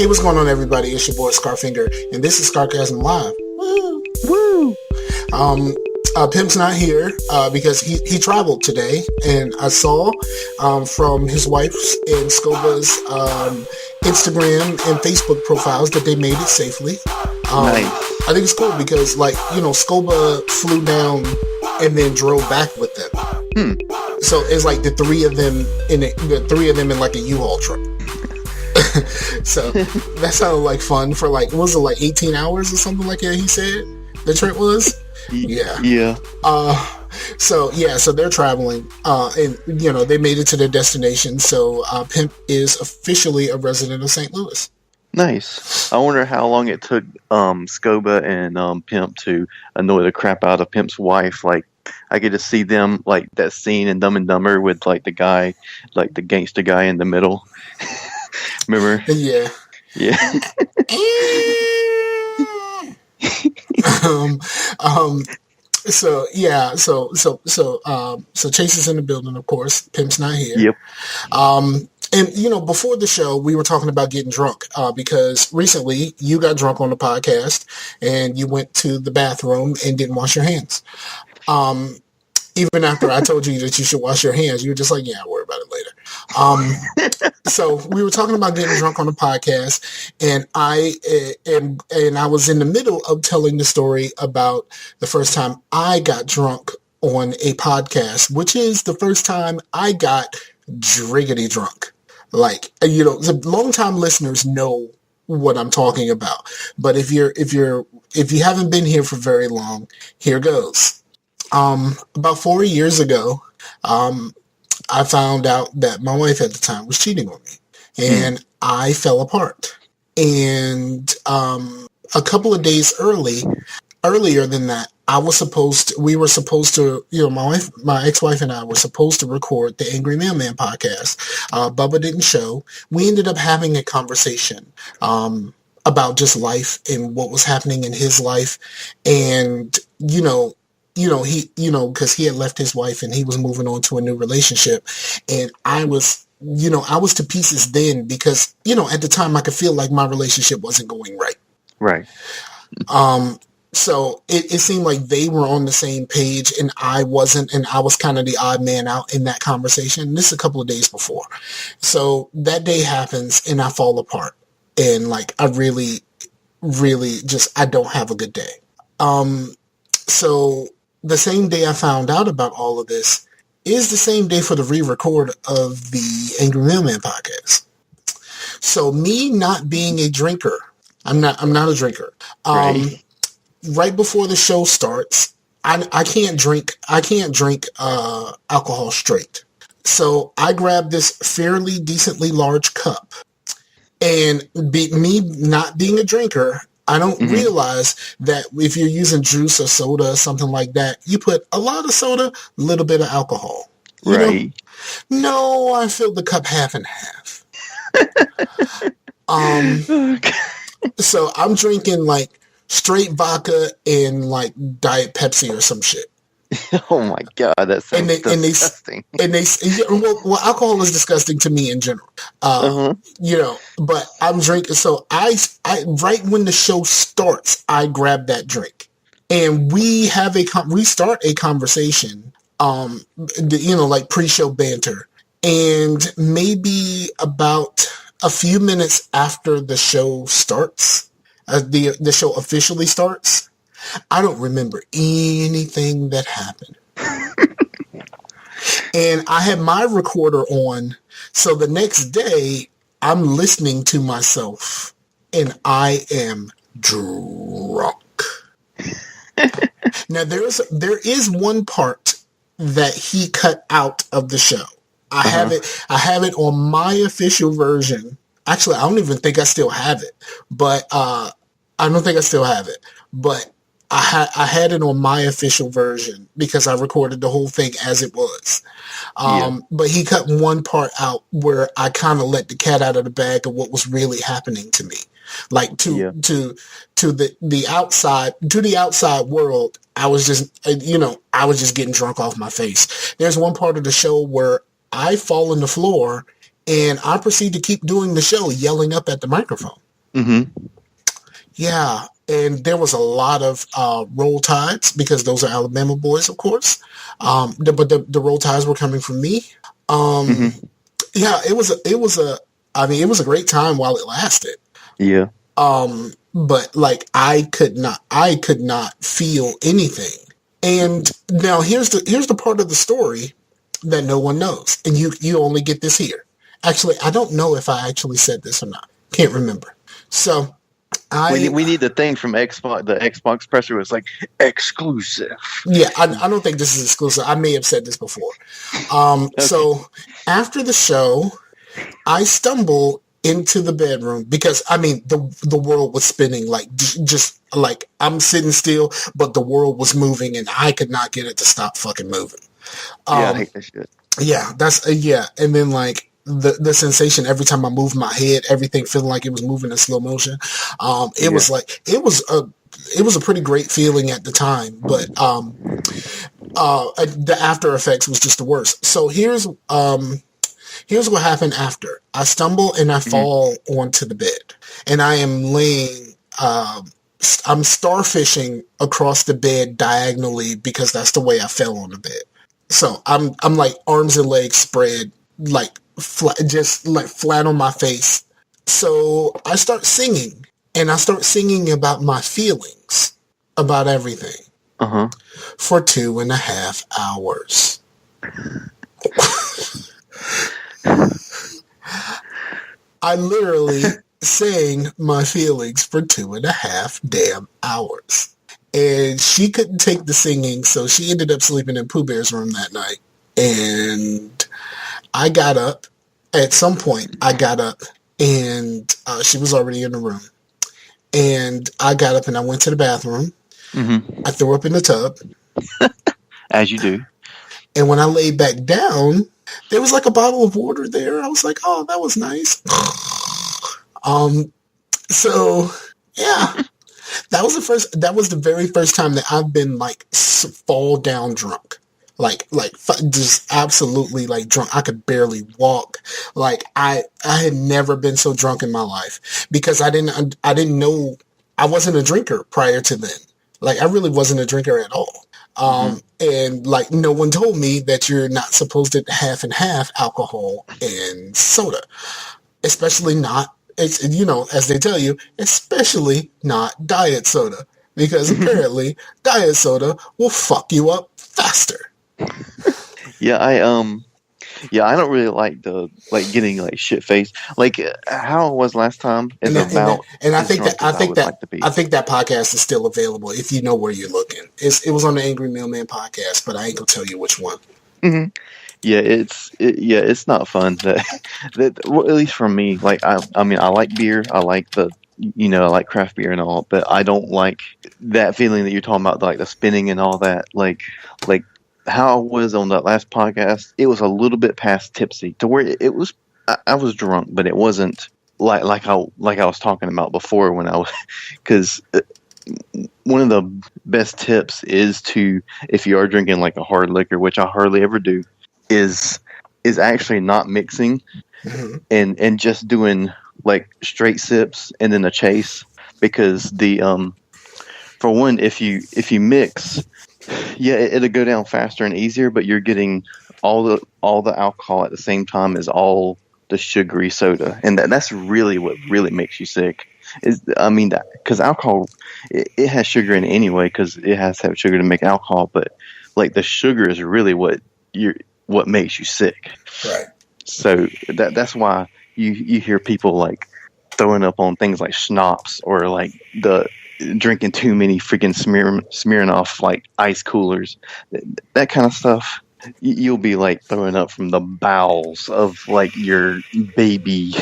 Hey, what's going on, everybody? It's your boy Scarfinger, and this is Scarcasm Live. Woo! Woo! Pimp's not here because he traveled today, and I saw from his wife's and Scoba's Instagram and Facebook profiles that they made it safely. Nice. I think it's cool because, Scoba flew down and then drove back with them. So it's like the three of them in like a U-Haul truck. So that sounded like fun for what was it, 18 hours or something like that he said the trip was? Yeah. So they're traveling, and they made it to their destination. So Pimp is officially a resident of St. Louis. Nice. I wonder how long it took Scoba and Pimp to annoy the crap out of Pimp's wife. Like, I get to see them, like that scene in Dumb and Dumber with the guy, like the gangster guy in the middle. Remember? Yeah. So Chase is in the building, of course. Pimp's not here. Yep. And before the show, we were talking about getting drunk because recently you got drunk on the podcast and you went to the bathroom and didn't wash your hands. Even after I told you that you should wash your hands, you were just like, yeah, I'll worry about it later. So we were talking about getting drunk on the podcast, and I was in the middle of telling the story about the first time I got drunk on a podcast, which is the first time I got driggity drunk. The long-time listeners know what I'm talking about. But if you haven't been here for very long, here goes. About 4 years ago, I found out that my wife at the time was cheating on me, and I fell apart. And a couple of days earlier than that, we were supposed to, my ex-wife and I were supposed to record the Angry Mailman podcast. Bubba didn't show. We ended up having a conversation about just life and what was happening in his life, and because he had left his wife and he was moving on to a new relationship, and I was to pieces then because at the time I could feel like my relationship wasn't going right. Right. So it seemed like they were on the same page and I wasn't, and I was kind of the odd man out in that conversation. This is a couple of days before. So that day happens and I fall apart, and I really, really I don't have a good day. So the same day I found out about all of this is the same day for the re-record of the Angry Mailman podcast. So me not being a drinker, I'm not a drinker. Right before the show starts, I can't drink alcohol straight. So I grabbed this fairly decently large cup, and me not being a drinker, I don't realize that if you're using juice or soda or something like that, you put a lot of soda, a little bit of alcohol. Right. No, I filled the cup half and half. So I'm drinking straight vodka and Diet Pepsi or some shit. Oh my God, that sounds disgusting. Well, alcohol is disgusting to me in general. But I'm drinking. So I right when the show starts, I grab that drink, and we start a conversation. Pre-show banter, and maybe about a few minutes after the show starts, the show officially starts. I don't remember anything that happened. And I had my recorder on, so the next day I'm listening to myself and I am drunk. Now there is one part that he cut out of the show. I have it on my official version. Actually, I don't even think I still have it, but I don't think I still have it, but I had it on my official version because I recorded the whole thing as it was. But he cut one part out where I kind of let the cat out of the bag of what was really happening to me. To the outside world, I was just getting drunk off my face. There's one part of the show where I fall on the floor and I proceed to keep doing the show, yelling up at the microphone. Mm-hmm. Yeah, and there was a lot of roll tides because those are Alabama boys, of course. But the roll tides were coming from me. Um, Mm-hmm. yeah, I mean, it was a great time while it lasted. Yeah. But like I could not feel anything. And now here's the part of the story that no one knows, and you only get this here. Actually, I don't know if I actually said this or not. Can't remember. So I We need the thing from Xbox. The Xbox presser was like exclusive. yeah, I don't think this is exclusive. I may have said this before. Okay. So after the show, I stumble into the bedroom because I mean the world was spinning like just like I'm sitting still, but the world was moving and I could not get it to stop fucking moving. Yeah, I Um, hate that shit. yeah, that's yeah, and then like the sensation every time I moved my head, everything feeling like it was moving in slow motion. It Yeah. was like it was a pretty great feeling at the time, but the after effects was just the worst. So here's what happened after. I stumble and I Mm-hmm. fall onto the bed, and I am laying. I'm starfishing across the bed diagonally because that's the way I fell on the bed. So I'm like arms and legs spread, like flat, just like flat on my face. So I start singing, and I start singing about my feelings, about everything, Uh-huh. for 2.5 hours. I literally sang my feelings for 2.5 damn hours. And she couldn't take the singing, so she ended up sleeping in Pooh Bear's room that night. And I got up. At some point, I got up, and she was already in the room. And I got up and I went to the bathroom. Mm-hmm. I threw up in the tub. As you do. And when I laid back down, there was like a bottle of water there. I was like, oh, that was nice. Um, so yeah, that was the very first time that I've been like fall down drunk. Just absolutely like drunk. I could barely walk. Like I had never been so drunk in my life because I didn't know I wasn't a drinker prior to then. Like I really wasn't a drinker at all. Mm-hmm. And like no one told me that you're not supposed to half and half alcohol and soda, especially not, it's, you know, as they tell you, especially not diet soda, because apparently diet soda will fuck you up faster. Yeah, I don't really like the like getting like shit faced. Like how it was last time is about And as drunk as I would like to be. I think that podcast is still available if you know where you're looking. It was on the Angry Mailman podcast, but I ain't gonna tell you which one. Hmm. Yeah, it's not fun. Well, at least for me, like I mean, I like beer. I like I like craft beer and all, but I don't like that feeling that you're talking about, like the spinning and all that. Like how I was on that last podcast, it was a little bit past tipsy to where it was. I was drunk, but it wasn't like I was talking about before when I was because. One of the best tips is to, if you are drinking like a hard liquor, which I hardly ever do, is actually not mixing Mm-hmm. and just doing like straight sips and then a chase, because the for one, if you mix, yeah, it'll go down faster and easier, but you're getting all the alcohol at the same time as all the sugary soda, and that's really what really makes you sick. Is I mean that because alcohol, it has sugar in it anyway because it has to have sugar to make alcohol, but like the sugar is really what makes you sick. Right. So that's why you hear people like throwing up on things like schnapps or like the drinking too many freaking smearing off like ice coolers, that kind of stuff. You'll be like throwing up from the bowels of like your baby,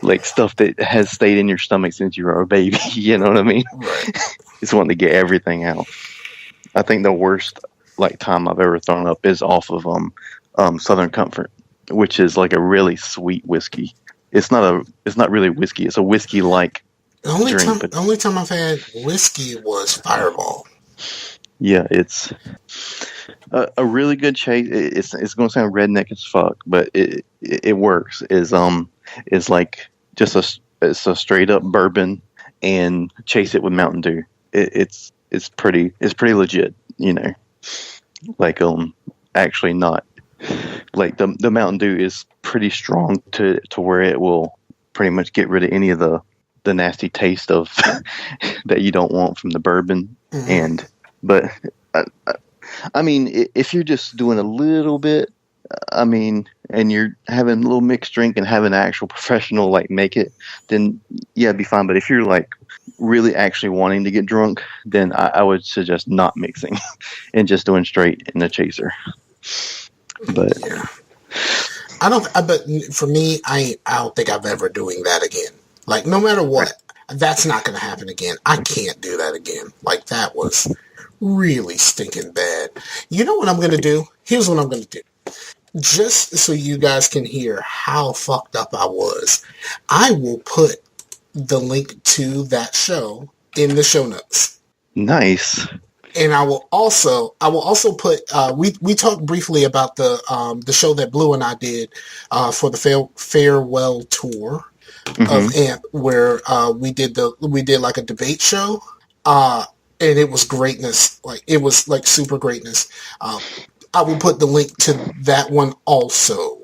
like stuff that has stayed in your stomach since you were a baby. You know what I mean? Right. It's wanting to get everything out. I think the worst like time I've ever thrown up is off of Southern Comfort, which is like a really sweet whiskey. It's not really whiskey. It's a whiskey like drink, but The only time I've had whiskey was Fireball. yeah, it's a really good chase. It's going to sound redneck as fuck, but it works. Is like just it's a straight up bourbon and chase it with Mountain Dew. It's pretty legit, you know. Like actually not like the Mountain Dew is pretty strong to where it will pretty much get rid of any of the nasty taste of that you don't want from the bourbon. Mm-hmm. And but I mean, if you're just doing a little bit, I mean, and you're having a little mixed drink and having an actual professional like make it, then yeah, it'd be fine. But if you're like really actually wanting to get drunk, then I would suggest not mixing and just doing straight in the chaser. But yeah. But for me, I don't think I'm ever doing that again. Like, no matter what, that's not going to happen again. I can't do that again. Like, that was really stinking bad. You know what I'm going to do? Here's what I'm going to do. Just so you guys can hear how fucked up I was, I will put the link to that show in the show notes. Nice. And I will also put we talked briefly about the show that Blue and I did for the farewell tour of AMP, where we did like a debate show, and it was greatness. Like, it was like super greatness. I will put the link to that one also,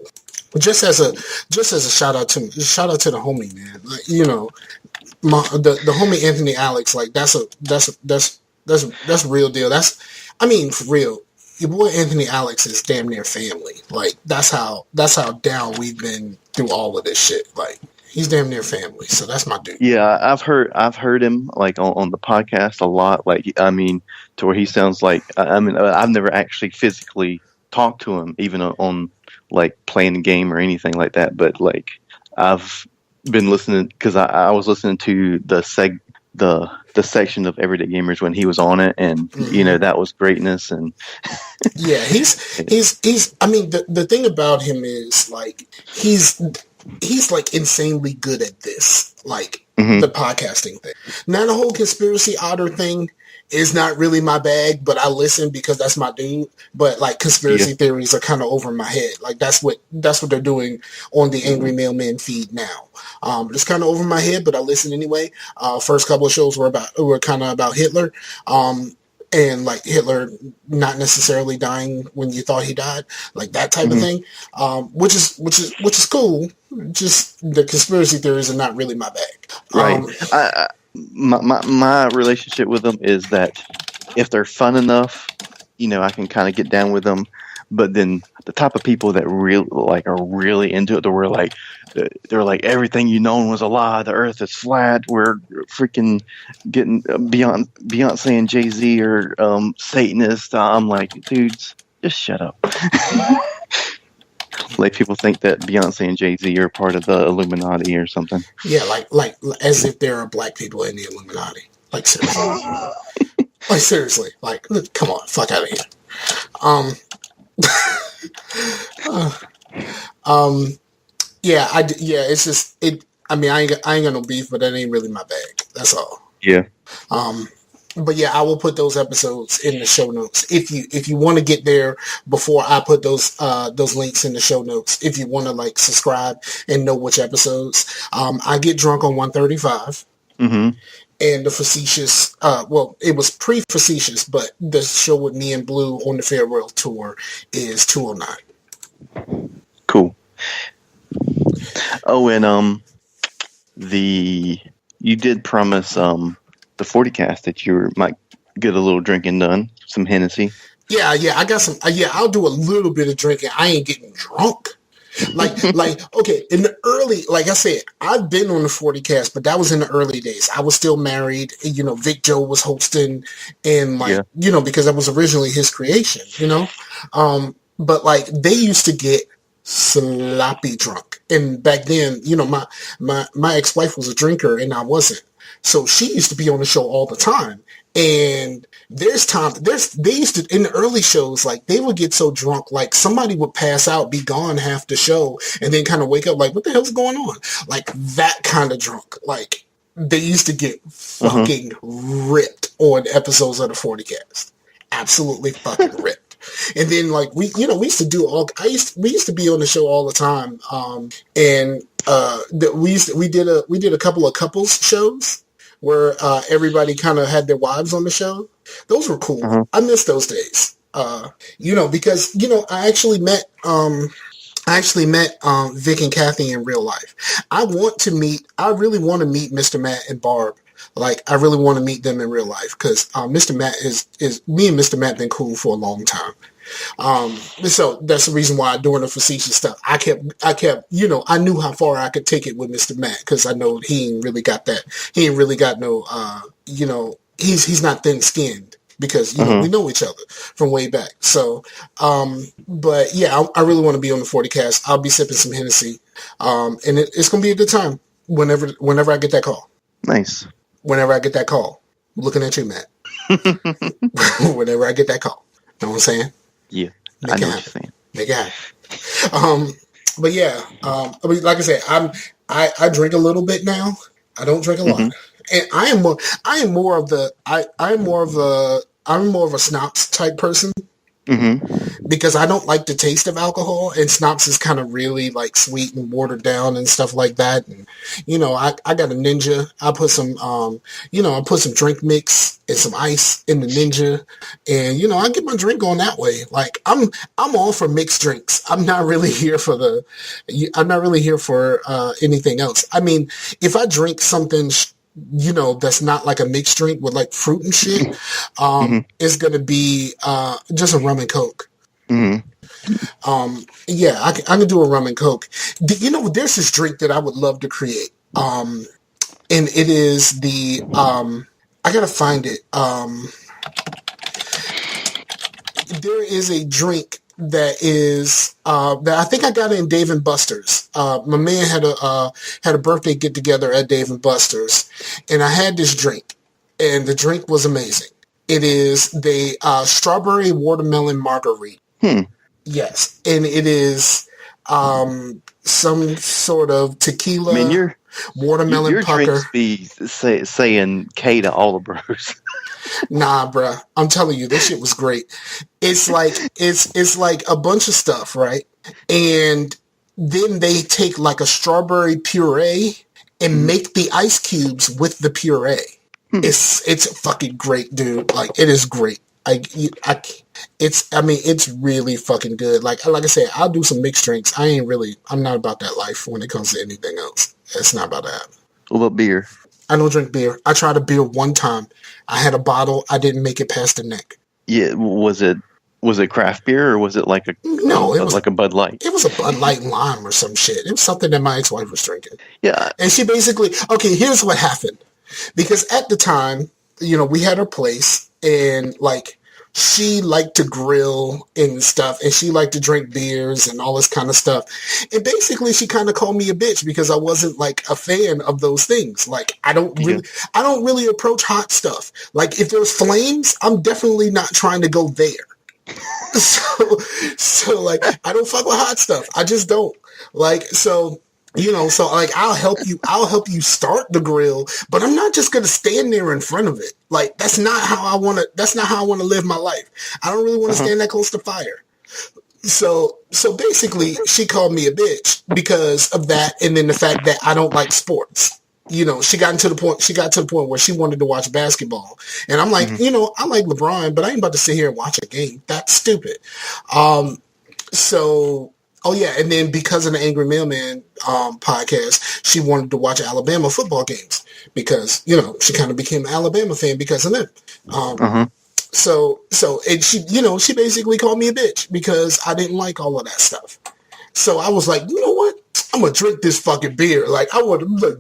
just as a shout out to the homie, man. Like, you know, the homie Anthony Alex. Like, that's real deal. I mean, for real. Your boy Anthony Alex is damn near family. Like, that's how down we've been through all of this shit. Like, he's damn near family. So that's my dude. Yeah, I've heard him like on the podcast a lot. Like, I mean, to where he sounds like, I mean, I've never actually physically talked to him, even on like playing a game or anything like that. But like, I've been listening because I was listening to the section of Everyday Gamers when he was on it, and you know, that was greatness. And yeah, he's I mean, the thing about him is, like, he's like insanely good at this, like, the podcasting thing. Now, the whole conspiracy otter thing is not really my bag, but I listen because that's my dude. But like, conspiracy theories are kind of over my head. Like, that's what they're doing on the Angry Mailman feed now. It's kind of over my head, but I listen anyway. First couple of shows were kind of about Hitler. And like Hitler not necessarily dying when you thought he died, like that type of thing, which is cool. Just the conspiracy theories are not really my bag. Right. My relationship with them is that if they're fun enough, you know, I can kind of get down with them. But then the type of people that are really into it, they're like, everything you known was a lie. The Earth is flat. We're freaking getting Beyonce and Jay-Z or Satanists. I'm like, dudes, just shut up. Like, people think that Beyonce and Jay-Z are part of the Illuminati or something. Yeah, like as if there are black people in the Illuminati. Like, seriously. Like, come on, fuck out of here. It's just it. I mean, I ain't got no beef, but that ain't really my bag. That's all. Yeah. But yeah, I will put those episodes in the show notes if you want to get there before I put those links in the show notes. If you want to like subscribe and know which episodes, I get drunk on 135. And the facetious, it was pre-facetious, but the show with me and Blue on the farewell tour is 209. Cool. Oh, and you did promise the 40 cast that you might get a little drinking done, some Hennessy. Yeah, I got some. I'll do a little bit of drinking. I ain't getting drunk. Like, okay, in the early, like I said, I've been on the 40 cast, but that was in the early days. I was still married, you know, Vic Joe was hosting, and like, you know, because that was originally his creation, you know? But like, they used to get sloppy drunk. And back then, you know, my ex-wife was a drinker and I wasn't. So she used to be on the show all the time. And they used to, in the early shows, like, they would get so drunk, like, somebody would pass out, be gone half the show, and then kind of wake up like, what the hell's going on? Like, that kind of drunk. Like, they used to get fucking ripped on episodes of the 40 cast. Absolutely fucking ripped. And then, like, we used to do we used to be on the show all the time. And we did a couple of couples shows where everybody kind of had their wives on the show. Those were cool. Uh-huh. I miss those days. Because I actually met Vic and Kathy in real life. I really want to meet Mr. Matt and Barb. Like, I really want to meet them in real life because Mr. Matt me and Mr. Matt been cool for a long time. So that's the reason why during the facetious stuff, I kept, I knew how far I could take it with Mr. Matt because I know he ain't really got that. He ain't really got no, he's not thin skinned because, Uh-huh. we know each other from way back. So, but yeah, I really want to be on the 40 cast. I'll be sipping some Hennessy. And it's going to be a good time whenever I get that call. Nice. Whenever I get that call. I'm looking at you, Matt. Whenever I get that call. Know what I'm saying? Yeah, I Make it know what you're happen. saying. Make it happen. But yeah, I mean, like I said, I drink a little bit now. I don't drink a lot, Mm-hmm. and I'm more of a schnapps type person Mm-hmm. because I don't like the taste of alcohol, and schnapps is kind of really like sweet and watered down and stuff like that. And I got a Ninja. I put some drink mix and some ice in the Ninja, and I get my drink on that way. Like I'm all for mixed drinks. I'm not really here for anything else. I mean, if I drink something that's not like a mixed drink with like fruit and shit, Mm-hmm. it's gonna be just a rum and coke. Mm-hmm. Yeah, I can do a rum and coke. There's this drink that I would love to create. And it is I gotta find it. There is a drink that is that I think I got it in Dave and Buster's. My man had a birthday get together at Dave and Buster's, and I had this drink, and the drink was amazing. It is the strawberry watermelon margarita. Hmm. Yes, and it is some sort of I mean, tequila watermelon your pucker. drinks be saying K to all the bros. Nah, bruh. I'm telling you, this shit was great. It's like a bunch of stuff, right? And then they take like a strawberry puree and make the ice cubes with the puree. Hmm. It's fucking great, dude. Like, it is great. It's really fucking good. Like I said, I'll do some mixed drinks. I'm not about that life when it comes to anything else. It's not about that. What about beer? I don't drink beer. I tried a beer one time. I had a bottle. I didn't make it past the neck. Yeah, was it craft beer or was it like No, like a Bud Light? it was a Bud Light and lime or some shit. It was something that my ex-wife was drinking. Yeah. And she basically, okay, here's what happened. Because at the time, we had her place and like she liked to grill and stuff and she liked to drink beers and all this kind of stuff. And basically she kind of called me a bitch because I wasn't like a fan of those things. Like I don't really approach hot stuff. Like if there's flames, I'm definitely not trying to go there. So like I don't fuck with hot stuff. I just don't. Like so like I'll help you start the grill, but I'm not just gonna stand there in front of it. Like that's not how I wanna live my life. I don't really want to stand that close to fire. So basically she called me a bitch because of that, and then the fact that I don't like sports. She got to the point where she wanted to watch basketball. And I'm like, I like LeBron, but I ain't about to sit here and watch a game. That's stupid. Oh yeah, and then because of the Angry Mailman podcast, she wanted to watch Alabama football games because she kind of became an Alabama fan because of them. So and she basically called me a bitch because I didn't like all of that stuff. So I was like, you know what? I'm gonna drink this fucking beer. Like I was like,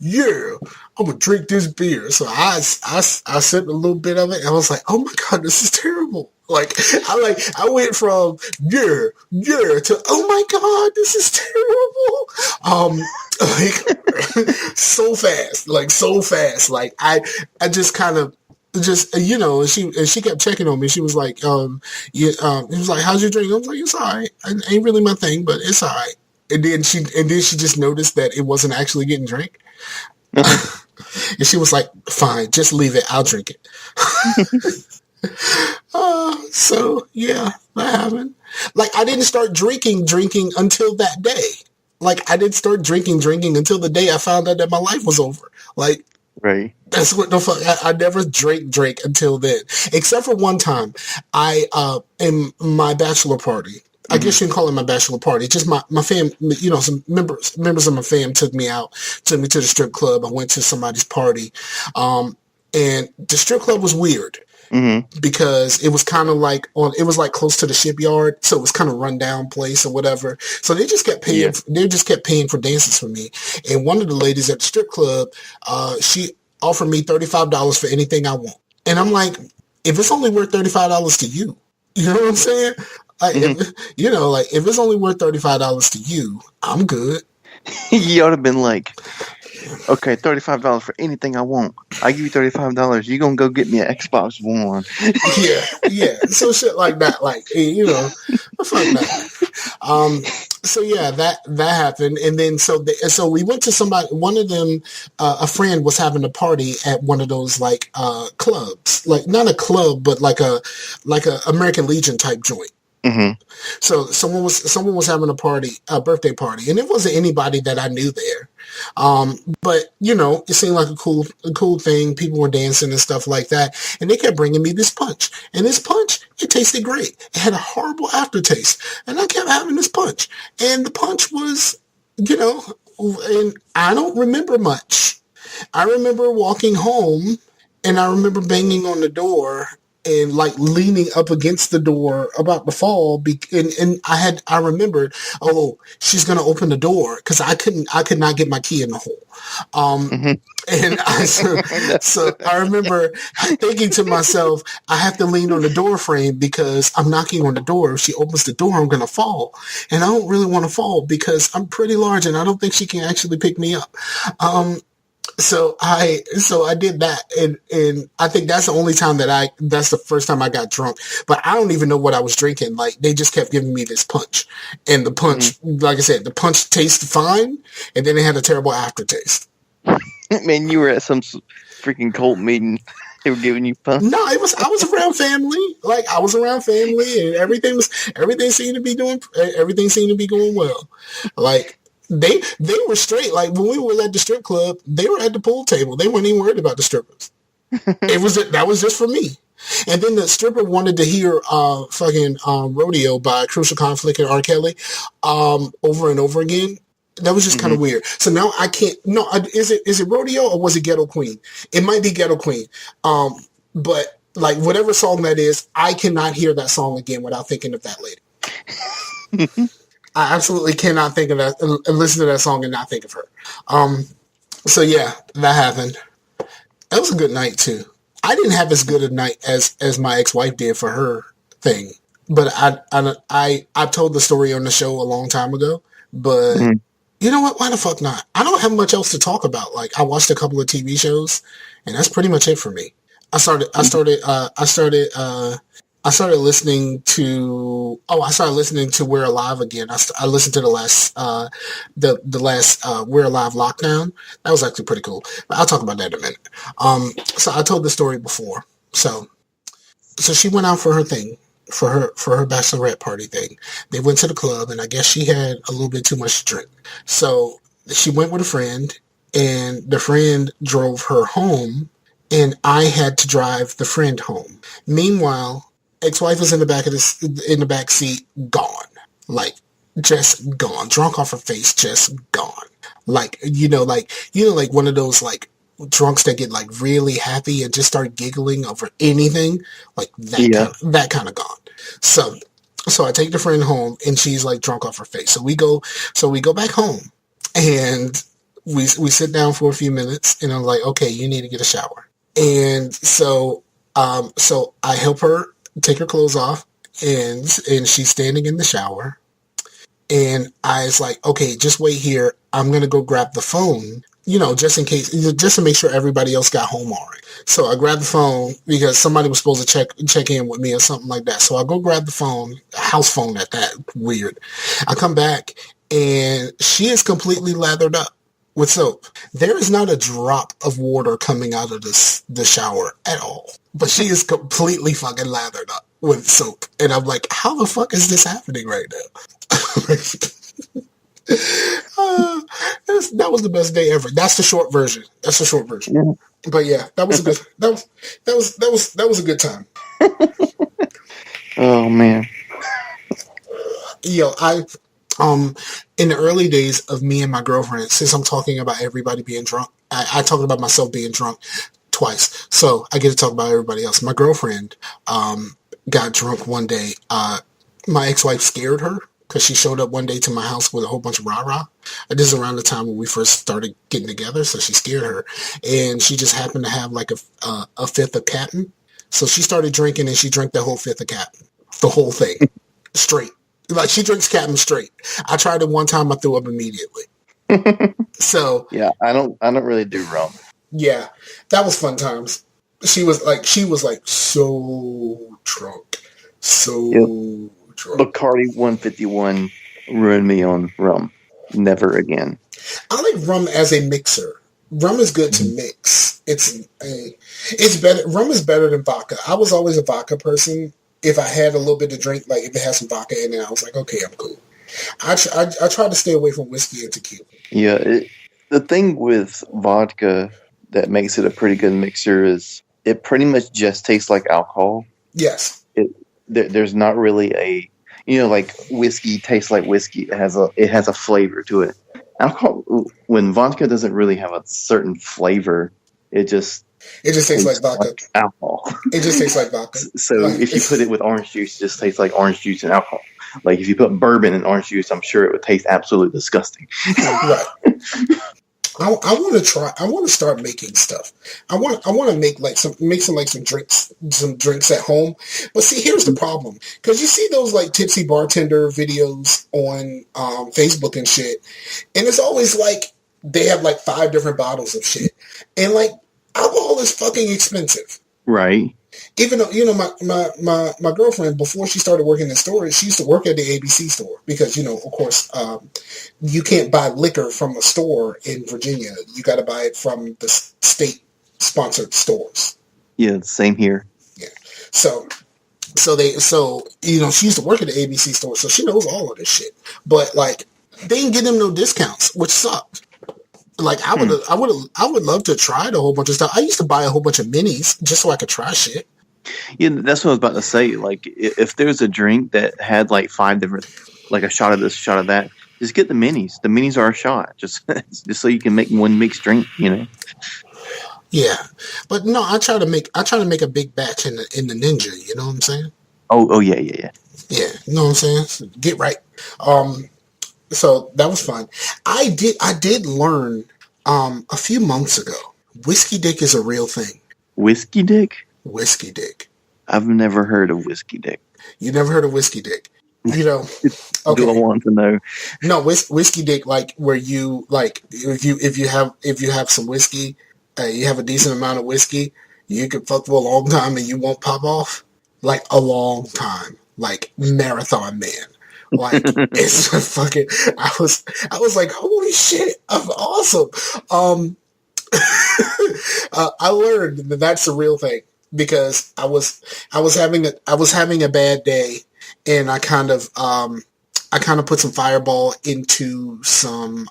yeah, I'm gonna drink this beer. So I sipped a little bit of it, and I was like, oh my god, this is terrible. Like I went from yeah to oh my god, this is terrible. Like so fast. Like I just kind of just and she kept checking on me. She was like, it was like, how's your drink? I was like, it's all right. It ain't really my thing, but it's all right. And then she just noticed that it wasn't actually getting drink. And she was like, fine, just leave it. I'll drink it. So yeah, that happened. Like I didn't start drinking until that day. like I didn't start drinking until the day I found out that my life was over. Like, Right. that's what the fuck. I never drink until then, except for one time. In my bachelor party. I Mm-hmm. guess you can call it my bachelor party. Just my fam, you know, some members of my fam took me to the strip club. I went to somebody's party, and the strip club was weird Mm-hmm. because it was kind of like it was like close to the shipyard, so it was kind of run down place or whatever. So they just kept paying. Yeah. They just kept paying for dances for me. And one of the ladies at the strip club, she offered me $35 for anything I want. And I'm like, if it's only worth $35 to you, you know what I'm saying? Like, Mm-hmm. if it's only worth $35 to you, I'm good. You ought to have been like, okay, $35 for anything I want. I give you $35. You gonna go get me an Xbox One? Yeah. So shit like that, like, you know, fuck that. So yeah, that happened, and then so we went to somebody. One of them, a friend was having a party at one of those like clubs, like not a club, but like a American Legion type joint. Mm-hmm. So someone was having a birthday party, and it wasn't anybody that I knew there. But you know, it seemed like a cool thing. People were dancing and stuff like that, and they kept bringing me this punch. And this punch, it tasted great. It had a horrible aftertaste, and I kept having this punch. And the punch was, you know, and I don't remember much. I remember walking home, and I remember banging on the door and like leaning up against the door about to fall. And I remembered, oh, she's gonna open the door because I could not get my key in the hole. Mm-hmm. And so I remember thinking to myself, I have to lean on the door frame because I'm knocking on the door. If she opens the door, I'm gonna fall, and I don't really want to fall because I'm pretty large and I don't think she can actually pick me up. So I did that, and I think that's the only time that's the first time I got drunk. But I don't even know what I was drinking. Like, they just kept giving me this punch, and the punch, like I said, the punch tasted fine, and then it had a terrible aftertaste. Man, you were at some freaking cult meeting. They were giving you punch. No, I was around family. Like, I was around family, and everything seemed to be going well. Like, they were straight. Like, when we were at the strip club, they were at the pool table. They weren't even worried about the strippers. That was just for me. And then the stripper wanted to hear fucking Rodeo by Crucial Conflict and R. Kelly over and over again. That was just kind of weird. So now I can't. No, is it Rodeo or was it Ghetto Queen? It might be Ghetto Queen. But like, whatever song that is, I cannot hear that song again without thinking of that lady. I absolutely cannot think of that and listen to that song and not think of her. So yeah, that happened. That was a good night too. I didn't have as good a night as my ex-wife did for her thing, but I've told the story on the show a long time ago. But you know what? Why the fuck not? I don't have much else to talk about. Like, I watched a couple of TV shows, and that's pretty much it for me. I started listening to. Oh, I started listening to We're Alive again. I listened to the last We're Alive lockdown. That was actually pretty cool. But I'll talk about that in a minute. So I told the story before. So she went out for her thing, for her bachelorette party thing. They went to the club, and I guess she had a little bit too much to drink. So she went with a friend, and the friend drove her home, and I had to drive the friend home. Meanwhile, ex-wife was in the back seat, gone. Like, just gone. Drunk off her face, just gone. Like, like one of those, like, drunks that get, like, really happy and just start giggling over anything. Like, that kind of gone. So I take the friend home, and she's, like, drunk off her face. So we go back home, and we sit down for a few minutes, and I'm like, okay, you need to get a shower. And so I help her take her clothes off, and she's standing in the shower, and I was like, okay, just wait here. I'm going to go grab the phone, just in case, just to make sure everybody else got home all right. So I grabbed the phone because somebody was supposed to check in with me or something like that. So I go grab the phone, house phone at that, weird. I come back, and she is completely lathered up with soap. There is not a drop of water coming out of the shower at all. But she is completely fucking lathered up with soap. And I'm like, how the fuck is this happening right now? Uh, that was the best day ever. That's the short version. That's the short version. Yeah. But yeah, that was a good. That was a good time. Oh man. Yo, um in the early days of me and my girlfriend, since I'm talking about everybody being drunk, I talked about myself being drunk twice, so I get to talk about everybody else. My girlfriend got drunk one day. My ex-wife scared her because she showed up one day to my house with a whole bunch of rah-rah. This is around the time when we first started getting together, so she scared her, and she just happened to have like a fifth of Captain. So she started drinking, and she drank the whole fifth of Captain, the whole thing, straight. Like she drinks Captain straight. I tried it one time, I threw up immediately. So Yeah, I don't really do rum. yeah, that was fun times. She was like so drunk, Yep. so drunk. Bacardi 151 ruined me on rum. Never again. I like rum as a mixer. Rum is good to mix. It's better. Rum is better than vodka. I was always a vodka person. If I had a little bit to drink, like if it had some vodka in it, I was like, okay, I'm cool. I try to stay away from whiskey and tequila. Yeah, the thing with vodka that makes it a pretty good mixer is it pretty much just tastes like alcohol. Yes. There's not really a like whiskey tastes like whiskey. It has a flavor to it. Alcohol when vodka doesn't really have a certain flavor, it just It just tastes like tastes vodka. like alcohol. It just tastes like vodka. So Like, if you put it with orange juice, it just tastes like orange juice and alcohol. Like if you put bourbon in orange juice, I'm sure it would taste absolutely disgusting. right. I want to try. I want to start making stuff. I want to make some drinks at home. But see, here's the problem, because you see those like tipsy bartender videos on Facebook and shit, and it's always like they have like 5 different bottles of shit, and like alcohol is fucking expensive. Right. Even though, my girlfriend, before she started working in stores, she used to work at the ABC store because, of course, you can't buy liquor from a store in Virginia. You got to buy it from the state-sponsored stores. Yeah, same here. Yeah. So she used to work at the ABC store, so she knows all of this shit. But, like, they didn't give them no discounts, which sucked. Like, I would love to try a whole bunch of stuff. I used to buy a whole bunch of minis just so I could try shit. Yeah, that's what I was about to say. Like, if there's a drink that had like 5 different, like a shot of this, shot of that, just get the minis. The minis are a shot, just so you can make one mixed drink. Yeah, but no, I try to make a big batch in the Ninja. You know what I'm saying? Oh yeah, yeah, yeah. Yeah, you know what I'm saying? So get right. So that was fun. I did learn a few months ago. Whiskey dick is a real thing. Whiskey dick? Whiskey dick. I've never heard of whiskey dick. You never heard of whiskey dick? Okay. Do I want to know? No, whiskey dick, like where you like if you have some whiskey, you have a decent amount of whiskey, you can fuck for a long time and you won't pop off, like a long time, like marathon man. Like it's fucking. I was like, holy shit, I'm awesome. I learned that that's a real thing because I was having a bad day, and I kind of put some Fireball into some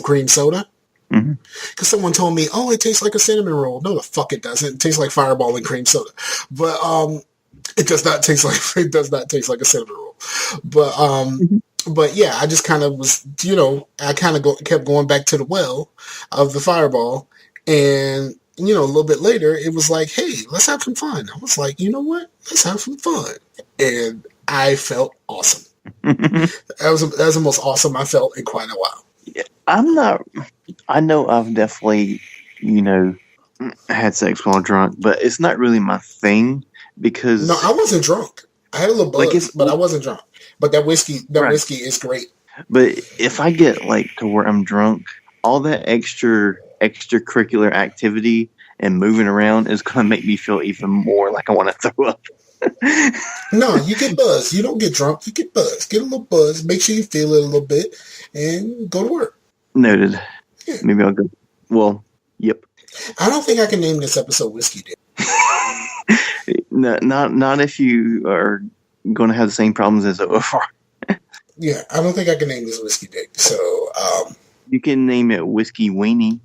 cream soda. Because someone told me, oh, it tastes like a cinnamon roll. No, the fuck it doesn't. It tastes like Fireball and cream soda. But it does not taste like a cinnamon roll. But yeah, I just kind of was, I kind of kept going back to the well of the Fireball, and a little bit later, it was like, hey, let's have some fun. I was like, you know what? Let's have some fun, and I felt awesome. That was the most awesome I felt in quite a while. Yeah, I know I've definitely, had sex while drunk, but it's not really my thing because... No, I wasn't drunk. I had a little buzz, but I wasn't drunk. But that whiskey is great. But if I get like to where I'm drunk, all that extracurricular activity and moving around is going to make me feel even more like I want to throw up. No, you get buzzed. You don't get drunk. You get buzzed. Get a little buzz. Make sure you feel it a little bit, and go to work. Noted. Yeah. Maybe I'll go. Well, yep. I don't think I can name this episode Whiskey Dick. No, not if you are going to have the same problems as OFR. Yeah, I don't think I can name this whiskey dick. So, You can name it Whiskey Weenie.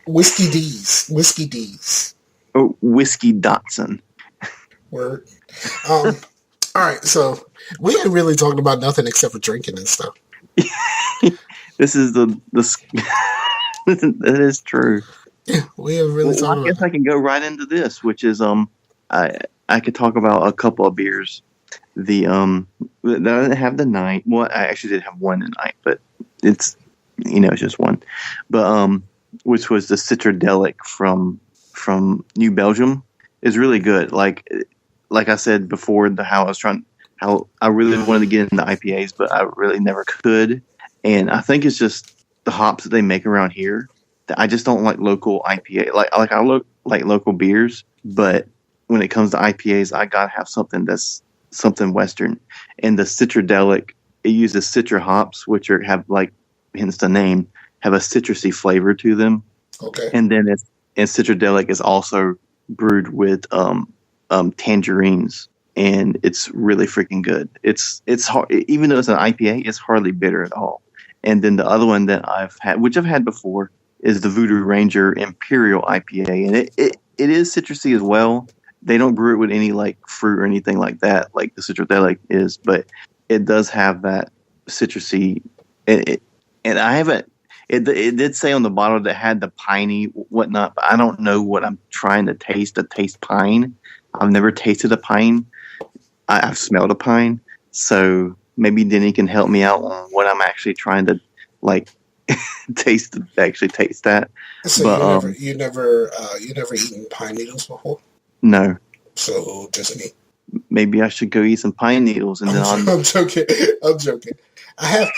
Whiskey Deez. Whiskey Deez. Or Whiskey Dotson. Word. All right, so we ain't really talking about nothing except for drinking and stuff. This is the that is true. Yeah, we haven't really Well, talked I about guess I can go right into this, which is I could talk about a couple of beers. The that I didn't have the night. Well, I actually did have one tonight, but it's it's just one. But which was the Citradelic from New Belgium is really good. Like I said before, how I really wanted to get into IPAs, but I really never could. And I think it's just the hops that they make around here that I just don't like local IPA. Like I like local beers, but when it comes to IPAs, I gotta have something that's something Western. And the Citradelic, it uses citra hops, which have like hence the name, have a citrusy flavor to them. Okay. And then Citradelic is also brewed with tangerines, and it's really freaking good. It's hard, even though it's an IPA, it's hardly bitter at all. And then the other one that I've had, which I've had before, is the Voodoo Ranger Imperial IPA, and it is citrusy as well. They don't brew it with any like fruit or anything like that, like the Citradelic is, but it does have that citrusy. And I haven't. It did say on the bottle that it had the piney whatnot, but I don't know what I'm trying to taste. To taste pine, I've never tasted a pine. I've smelled a pine, so maybe Denny can help me out on what I'm actually trying to like taste. Actually, taste that. So But you never eaten pine needles before? no. So just me. Maybe I should go eat some pine needles and then I'm joking. I'm joking. I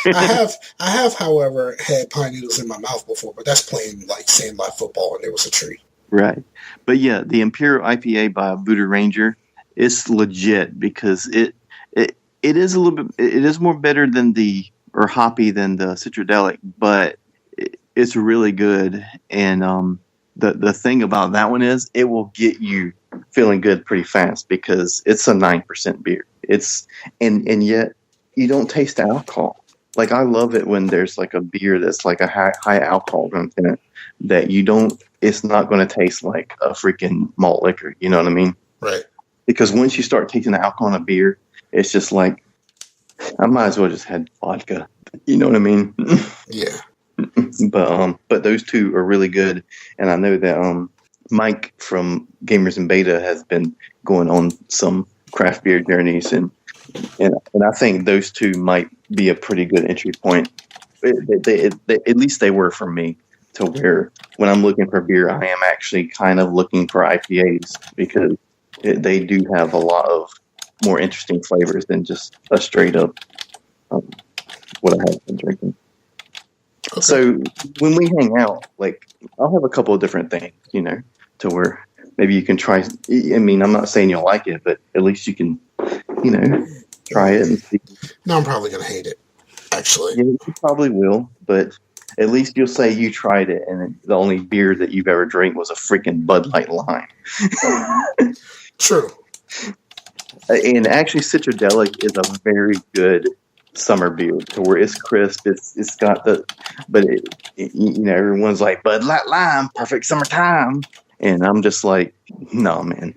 have, however, had pine needles in my mouth before, but that's playing like sandlot football and there was a tree. Right. But yeah, the Imperial IPA by Voodoo Ranger is legit because it is a little bit, it is more better than or hoppy than the Citradelic, but it's really good. And the thing about that one is it will get you feeling good pretty fast because it's a 9% beer. And yet you don't taste the alcohol. Like I love it when there's like a beer that's like a high alcohol content that it's not going to taste like a freaking malt liquor. You know what I mean? Right. Because once you start tasting the alcohol in a beer, it's just like, I might as well just had vodka. You know what I mean? Yeah. But those two are really good. And I know that, Mike from Gamers and Beta has been going on some craft beer journeys and I think those two might be a pretty good entry point. At least they were for me, to where when I'm looking for beer, I am actually kind of looking for IPAs because they do have a lot of more interesting flavors than just a straight up what I have been drinking. Okay. So when we hang out, like I'll have a couple of different things, to where maybe you can try. I mean, I'm not saying you'll like it, but at least you can, try it and see. No, I'm probably gonna hate it. Actually, yeah, you probably will, but at least you'll say you tried it, and the only beer that you've ever drank was a freaking Bud Light Lime. True. And actually, Citradelic is a very good summer beer, to where it's crisp. It's got but everyone's like Bud Light Lime, perfect summertime, and I'm just like, no, man.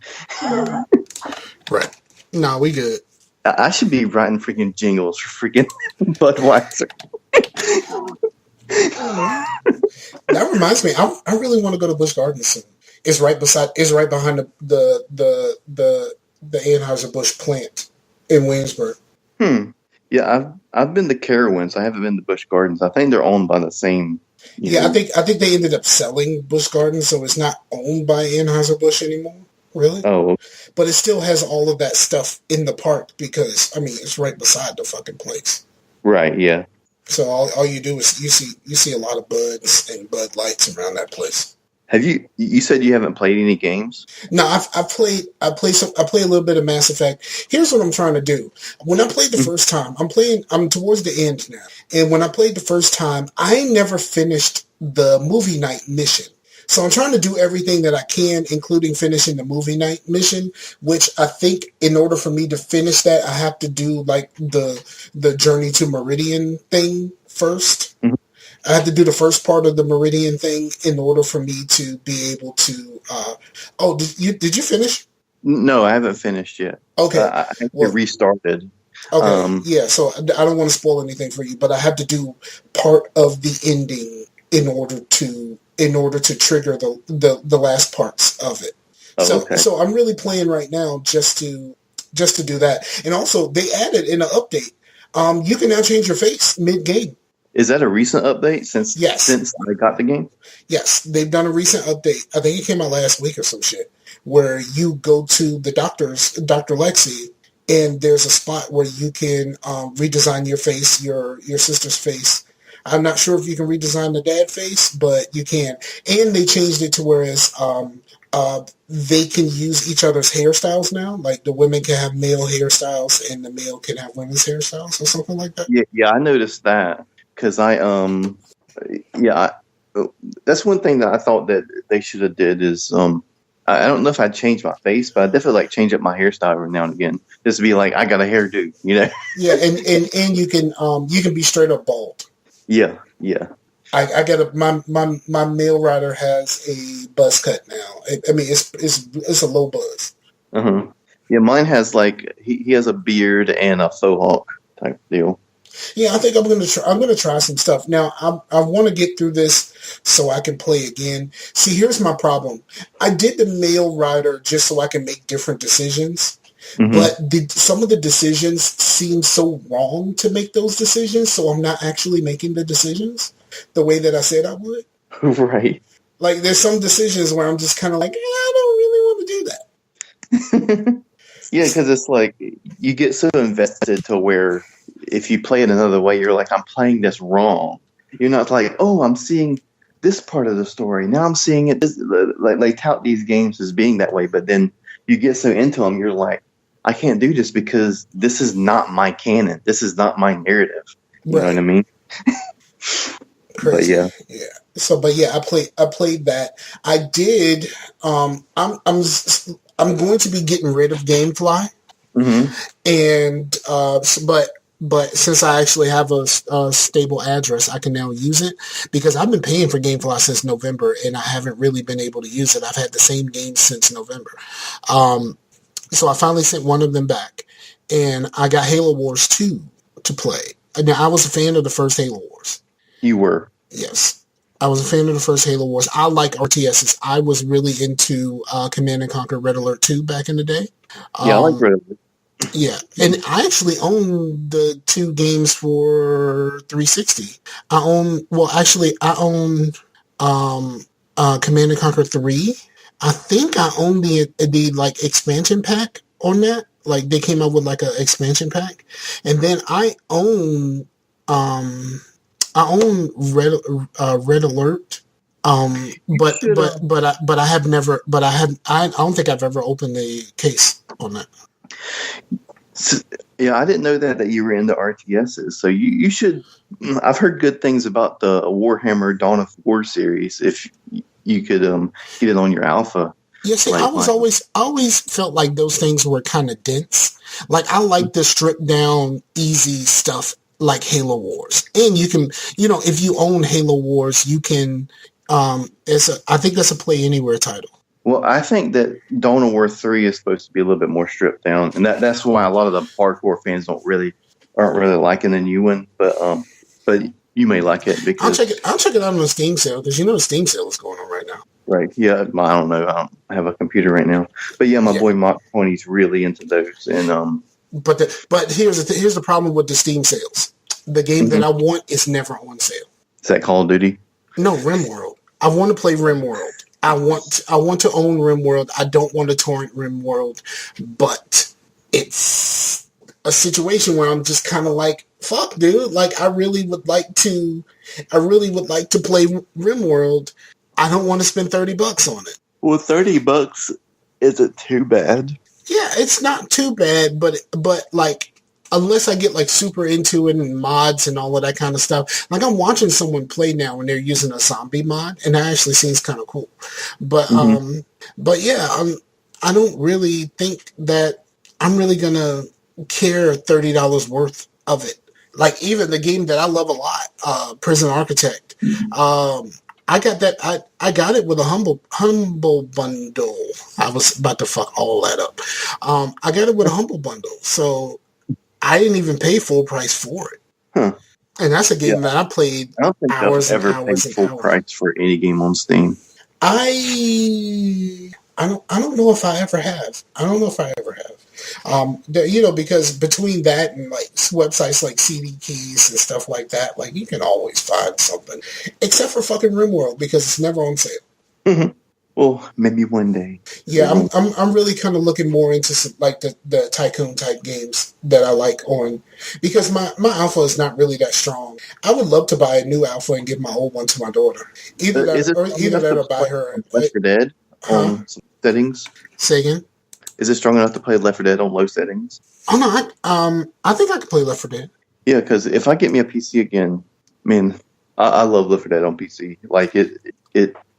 Right. No, we good. I should be writing freaking jingles for freaking Budweiser. That reminds me, I really want to go to Busch Gardens soon. It's right behind the Anheuser-Busch plant in Williamsburg. Yeah, I've been to Carowinds. I haven't been to Busch Gardens. I think they're owned by the same. Yeah, I think they ended up selling Busch Gardens, so it's not owned by Anheuser-Busch anymore. Really? Oh. But it still has all of that stuff in the park because, I mean, it's right beside the fucking place. Right, yeah. So all you do is you see a lot of Buds and Bud Lights around that place. Have you said you haven't played any games? No, I play a little bit of Mass Effect. Here's what I'm trying to do. When I played the first time, I'm towards the end now. And when I played the first time, I never finished the movie night mission. So I'm trying to do everything that I can, including finishing the movie night mission, which I think in order for me to finish that, I have to do like the Journey to Meridian thing first. Mhm. I had to do the first part of the Meridian thing in order for me to be able to. Oh, did you finish? No, I haven't finished yet. Okay, I actually well, restarted. okay, Um, yeah. So I don't want to spoil anything for you, but I have to do part of the ending in order to trigger the last parts of it. oh, So okay. so I'm really playing right now just to do that. And also they added in an update, you can now change your face mid game. Is that a recent update since Yes. I got the game? Yes, they've done a recent update. I think it came out last week or some shit, where you go to the Dr. Lexi, and there's a spot where you can redesign your face, your sister's face. I'm not sure if you can redesign the dad face, but you can. And they changed it to whereas they can use each other's hairstyles now. Like the women can have male hairstyles and the male can have women's hairstyles or something like that. Yeah, yeah, I noticed that because yeah, that's one thing that I thought that they should have did is I don't know if I'd change my face, but I definitely like change up my hairstyle every now and again, just to be like I got a hairdo, you know? Yeah, and you can be straight up bald. Yeah, yeah. I got my male rider has a buzz cut now. I mean, it's a low buzz. Uh-huh. Yeah, mine has like he has a beard and a faux hawk type deal. Yeah, I think I'm gonna try some stuff now. I want to get through this so I can play again. See, here's my problem. I did the male rider just so I can make different decisions, Hmm. but some of the decisions seem so wrong to make those decisions, so I'm not actually making the decisions the way that I said I would. Right. Like, there's some decisions where I'm just kind of like, I don't really want to do that. Yeah, because it's like you get so invested to where if you play it another way, you're like, I'm playing this wrong. You're not like, oh, I'm seeing this part of the story. Now I'm seeing it. Like they tout these games as being that way, but then you get so into them, you're like, I can't do this because this is not my canon. This is not my narrative. You know what Right. I mean? But Crazy. yeah. Yeah. So, but yeah, I played that. I did. I'm going to be getting rid of GameFly, Hmm. and but since I actually have a stable address, I can now use it because I've been paying for GameFly since November, and I haven't really been able to use it. I've had the same games since November. Um, so I finally sent one of them back, and I got Halo Wars 2 to play. Now I was a fan of the first Halo Wars. You were. Yes. I was a fan of the first Halo Wars. I like RTSs. I was really into Command and Conquer Red Alert 2 back in the day. Yeah, I like Um, Red Alert. yeah, and I actually own the two games for 360. I own Command and Conquer 3. I think I own the like expansion pack on that. Like they came out with like an expansion pack, and then um Red Alert. But Should but but I have never. But I don't think I've ever opened the case on that. S- Yeah, I didn't know that you were into RTSs. So you should. I've heard good things about the Warhammer Dawn of War series. If you could get it on your alpha, Yeah, see, I like was mine. always felt like those things were kind of dense. Like I like the stripped down, easy stuff like Halo Wars, and you can, if you own Halo Wars, you can. I think that's a play anywhere title. Well, I think that Dawn of War 3 is supposed to be a little bit more stripped down, and that's why a lot of the hardcore fans aren't really liking the new one. But you may like it I'll check because it. I'll check it out on the Steam sale because the Steam sale is going on right now. right, yeah. I don't know. I don't have a computer right now, but yeah, my Yeah, boy Mach 20's really into those, and but here's the problem with the Steam sales. The game that mhm. I want is never on sale. Is that Call of Duty? No, RimWorld. I want to play RimWorld. I want to own RimWorld. I don't want to torrent RimWorld, but it's a situation where I'm just kind of like, fuck, dude. Like, I really would like to play RimWorld. I don't want to spend $30 on it. Well, $30 isn't too bad. Yeah, it's not too bad, but like unless I get like super into it and mods and all of that kind of stuff. Like I'm watching someone play now and they're using a zombie mod, and that actually seems kind of cool. But Hmm. but yeah, I don't really think that I'm really gonna care $30 worth of it. Like even the game that I love a lot, Prison Architect. Um, I got that. I got it with a humble bundle. I was about to fuck all that up. I got it with a humble bundle, so I didn't even pay full price for it. Huh. And that's a Yeah, game that I played I don't think I've hours and ever paid hours and full hours. price for any game on Steam. I don't know if I ever have. I don't know if I ever have. Because between that and like websites like CD Keys and stuff like that, like you can always find something, except for fucking RimWorld because it's never on sale. Mhm. Well, maybe one day it Yeah, I'm will. I'm I'm really kind of looking more into some, like the tycoon type games that I like on because my alpha is not really that strong. I would love to buy a new alpha and give my old one to my daughter. Is it strong Either enough that to or buy play her. on Left 4 Dead Huh? on some settings? Say again? Is it strong enough to play Left 4 Dead on low settings? Oh no, I think I could play Left 4 Dead. Yeah, because if I get me a PC again, man, I love Left 4 Dead on PC. Like it,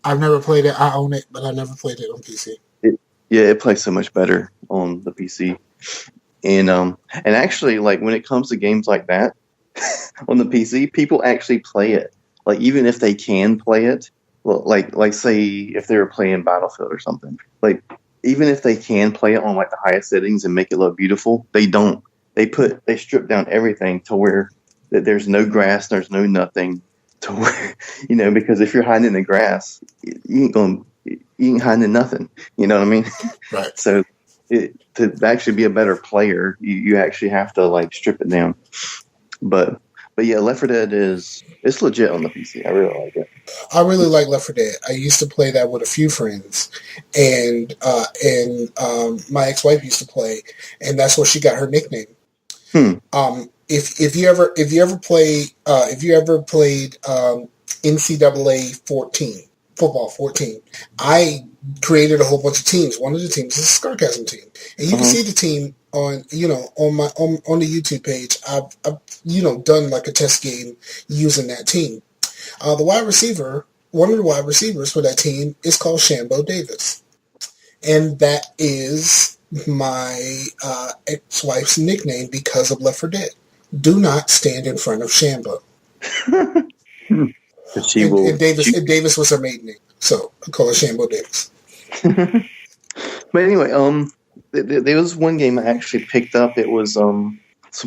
I've never played it. I own it, but I never played it on PC. it, yeah, it plays so much better on the PC. And actually, like when it comes to games like that on the PC, people actually play it. Like even if they can play it, well, like say if they were playing Battlefield or something, like even if they can play it on like the highest settings and make it look beautiful, they don't. They strip down everything to where that there's no grass, there's no nothing to where because if you're hiding in the grass, you ain't hiding in nothing. You know what I mean? Right. So to actually be a better player, you actually have to like strip it down. But yeah, Left 4 Dead it's legit on the PC. I really like it. I really like Left 4 Dead. I used to play that with a few friends, and my ex-wife used to play, and that's where she got her nickname. Hmm. If you ever played NCAA 14 football 14, I created a whole bunch of teams. One of the teams is a Scarcasm team, and you can Uh-huh. see the team on the YouTube page. I've done like a test game using that team. The wide receiver, one of the wide receivers for that team is called Shambo Davis, and that is my ex-wife's nickname because of Left 4 Dead. Do not stand in front of Shambo. She And, will and Davis shoot. and Davis was her maiden name, so I call her Shambo Davis. But anyway, there was one game I actually picked up. It was some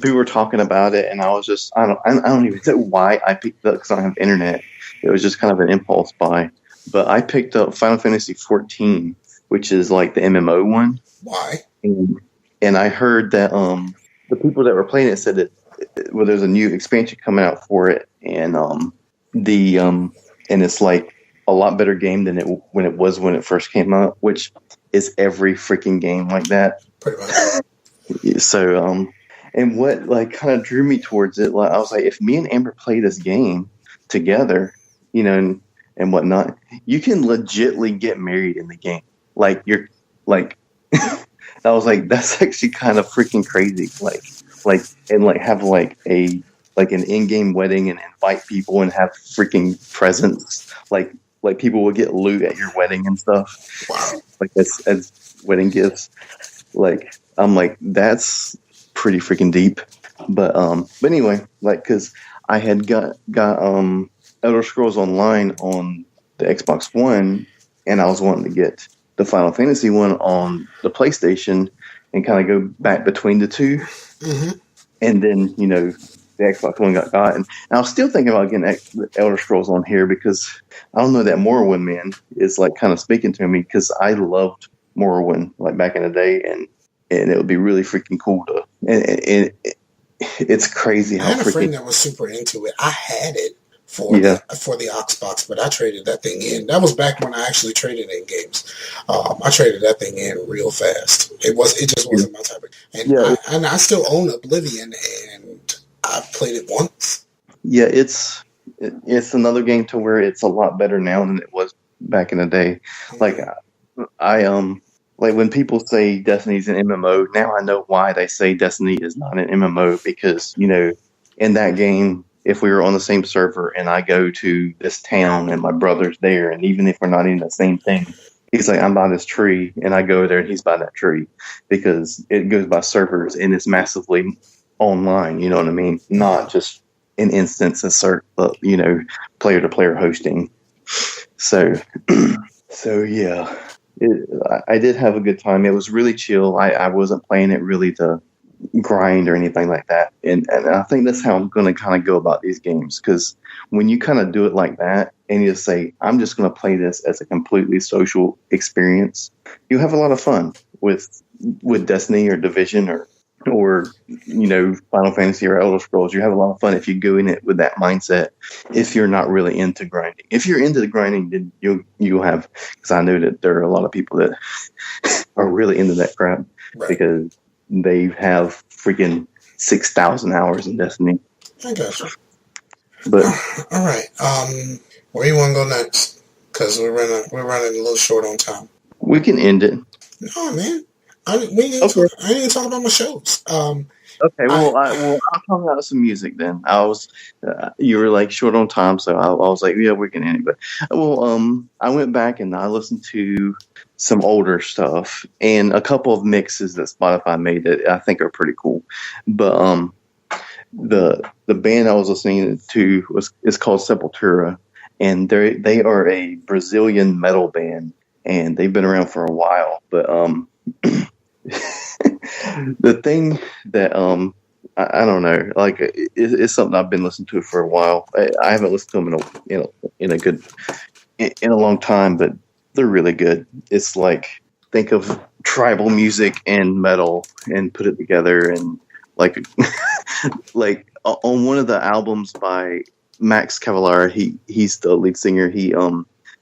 people were talking about it, and I was just I don't even know why I picked it up because I don't have internet. It was just kind of an impulse buy. But I picked up Final Fantasy 14, which is like the MMO one, Why? and, and I heard that the people that were playing it said that well, there's a new expansion coming out for it, the and it's like a lot better game than it was when it first came out, which is every freaking game like that. Pretty much. So and what like kind of drew me towards it, like I was like, if me and Amber play this game together, and whatnot, you can legitly get married in the game. Like you're like I was like, that's actually kind of freaking crazy. Like and like have like an in-game wedding and invite people and have freaking presents. Like people will get loot at your wedding and stuff. Wow. Like as wedding gifts. Like I'm like, that's pretty freaking deep. But anyway, like because I had got Elder Scrolls Online on the Xbox One, and I was wanting to get the Final Fantasy one on the PlayStation and kind of go back between the two. Mm-hmm. And then, the Xbox One got. And I was still thinking about getting Elder Scrolls on here because I don't know, that Morrowind man is like kind of speaking to me because I loved Morrowind like back in the day, and it would be really freaking cool to. And it's crazy I how had a freaking friend that was super into it. I had it yeah. for the Xbox, but I traded that thing in. That was back when I actually traded in games. I traded that thing in real fast. It just wasn't my type of. And Yeah, I still own Oblivion, and I've played it once. yeah, it's another game to where it's a lot better now than it was back in the day. Like I Like when people say Destiny's an MMO, now I know why they say Destiny is not an MMO because, in that game, if we were on the same server and I go to this town and my brother's there, and even if we're not in the same thing, he's like, I'm by this tree, and I go there and he's by that tree because it goes by servers and it's massively online, you know what I mean? Not just an instance player to player hosting. So, yeah. I did have a good time. It was really chill. I wasn't playing it really to grind or anything like that. And I think that's how I'm going to kind of go about these games. Because when you kind of do it like that and you just say, I'm just going to play this as a completely social experience, you have a lot of fun with Destiny or Division or Final Fantasy or Elder Scrolls. You have a lot of fun if you go in it with that mindset. If you're not really into grinding, if you're into the grinding, then you'll have. Because I know that there are a lot of people that are really into that crap because they have freaking 6,000 hours in Destiny. I got you. But all right, where you want to go next? Because we're running a little short on time. We can end it. No, man. I didn't talk about my shows. Okay, I'll talk about some music then. You were like short on time, so I was like, yeah, we can end it. But I went back and I listened to some older stuff and a couple of mixes that Spotify made that I think are pretty cool. But the band I was listening to is called Sepultura, and they are a Brazilian metal band, and they've been around for a while. But the thing that I don't know, like it's something I've been listening to for a while. I haven't listened to them in a long time, but they're really good. It's like think of tribal music and metal and put it together, and like like on one of the albums by Max Cavalera, he's the lead singer. He